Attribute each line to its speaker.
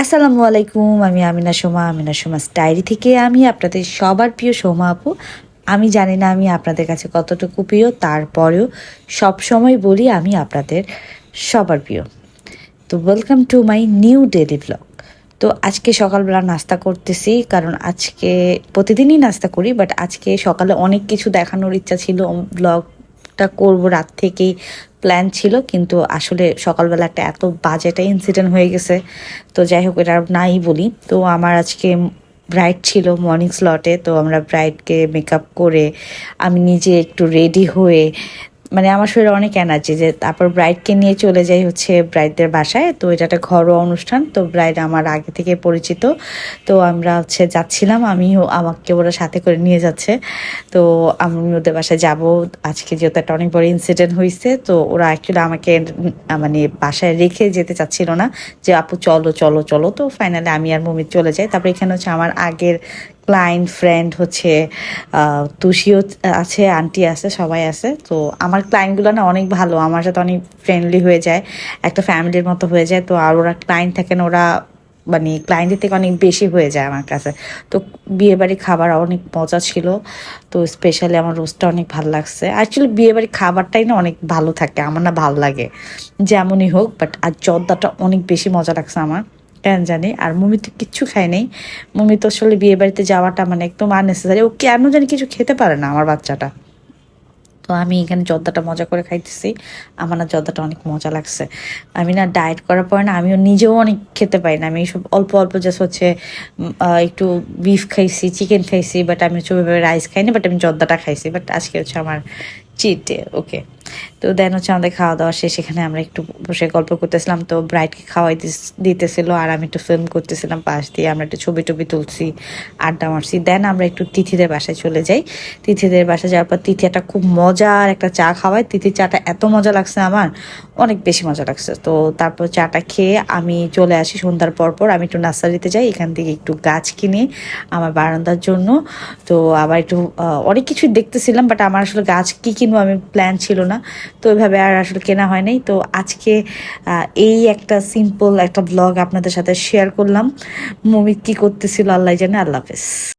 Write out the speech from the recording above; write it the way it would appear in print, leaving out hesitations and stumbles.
Speaker 1: আসসালামু আলাইকুম। আমি আমিনা সোমা ডায়েরি থেকে আমি আপনাদের সবার প্রিয় সোমা আপু। আমি জানি না আমি আপনাদের কাছে কতটুকু প্রিয়, তারপরেও সবসময় বলি আমি আপনাদের সবার প্রিয়। তো welcome to my new daily blog. তো আজকে সকালবেলা নাস্তা করতেছি, কারণ আজকে প্রতিদিনই নাস্তা করি, বাট আজকে সকালে অনেক কিছু দেখানোর ইচ্ছা ছিল। ব্লগটা করব রাত থেকেই প্ল্যান ছিল, কিন্তু আসলে সকালবেলা একটা এত বাজে একটা ইনসিডেন্ট হয়ে গেছে। তো যাই হোক, এটা নাই বলি। তো আমার আজকে ব্রাইড ছিল মর্নিং স্লটে, তো আমরা ব্রাইডকে মেকআপ করে আমি নিজে একটু রেডি হয়ে, মানে আমার শরীরে অনেক এনার্জি, যে তারপর ব্রাইডকে নিয়ে চলে যাই হচ্ছে ব্রাইডদের বাসায়। তো এটা একটা ঘরোয়া অনুষ্ঠান, তো ব্রাইড আমার আগে থেকে পরিচিত। তো আমরা হচ্ছে যাচ্ছিলাম, আমিও আমাকে ওরা সাথে করে নিয়ে যাচ্ছে। তো আমি ওদের বাসায় যাব আজকে, যেহেতু একটা অনেক বড় ইনসিডেন্ট হয়েছে। তো ওরা অ্যাকচুয়ালি আমাকে মানে বাসায় রেখে যেতে চাচ্ছিল না, যে আপু চলো চলো চলো। তো ফাইনালি আমি আর মমি চলে যাই। তারপরে এখানে হচ্ছে আমার আগের ক্লায়েন্ট ফ্রেন্ড হচ্ছে তুষিও আছে, আন্টি আছে, সবাই আছে। তো আমার ক্লায়েন্টগুলো না অনেক ভালো, আমার সাথে অনেক ফ্রেন্ডলি হয়ে যায়, একটা ফ্যামিলির মতো হয়ে যায়। তো আর ওরা ক্লায়েন্ট থাকেন, ওরা মানে ক্লায়েন্টের থেকে অনেক বেশি হয়ে যায় আমার কাছে। তো বিয়েবাড়ির খাবার অনেক মজা ছিল। তো স্পেশালি আমার রোস্টটা অনেক ভালো লাগছে। অ্যাকচুয়ালি বিয়েবাড়ির খাবারটাই না অনেক ভালো থাকে, আমার না ভালো লাগে যেমনই হোক। বাট আর জর্দাটা অনেক বেশি মজা লাগছে আমার, কেন জানি। আর মমি তো কিচ্ছু খায় নাই। মমি তো আসলে বিয়ে বাড়িতে যাওয়াটা মানে একদম আননেসেসারি, ও কেন জানি কিছু খেতে পারে না আমার বাচ্চাটা। তো আমি এখানে জর্দাটা মজা করে খাইতেছি। আমার না জর্দাটা অনেক মজা লাগছে। আমি না ডায়েট করার পরে না আমিও নিজেও অনেক খেতে পারি না, আমি এইসব অল্প অল্প জাস্ট হচ্ছে একটু বিফ খাইছি, চিকেন খাইছি, বাট আমি হচ্ছে ওইভাবে রাইস খাইনি, বাট আমি জর্দাটা খাইছি। বাট আজকে হচ্ছে আমার চিট ডে। ওকে। তো দেন হচ্ছে আমাদের খাওয়া দাওয়া শেষ, এখানে আমরা একটু বসে গল্প করতেছিলাম। তো ব্রাইডকে খাওয়াই দিতেছিল, আর আমি একটু ফিল্ম করতেছিলাম পাশ দিয়ে। আমরা একটু ছবি টবি তুলছি, আড্ডা মারছি। দেন আমরা একটু তিথিদের বাসায় চলে যাই। তিথিদের বাসায় যাওয়ার পর তিথি একটা খুব মজার একটা চা খাওয়ায়। তিথির চাটা এত মজা লাগছে আমার, অনেক বেশি মজা লাগছে। তো তারপর চাটা খেয়ে আমি চলে আসি সন্ধ্যার পর আমি একটু নার্সারিতে যাই, এখান থেকে একটু গাছ কিনে আমার বারান্দার জন্য। তো আবার একটু অনেক কিছুই দেখতেছিলাম, বাট আমার আসলে গাছ কী কিনবো আমি প্ল্যান ছিল না। তো ওইভাবে আর আসলে কেনা হয় নাই। তো আজকে এই একটা সিম্পল একটা ব্লগ আপনাদের সাথে শেয়ার করলাম। মমি কী করতেছিল আল্লাহ জানে। আল্লাহ হাফেজ।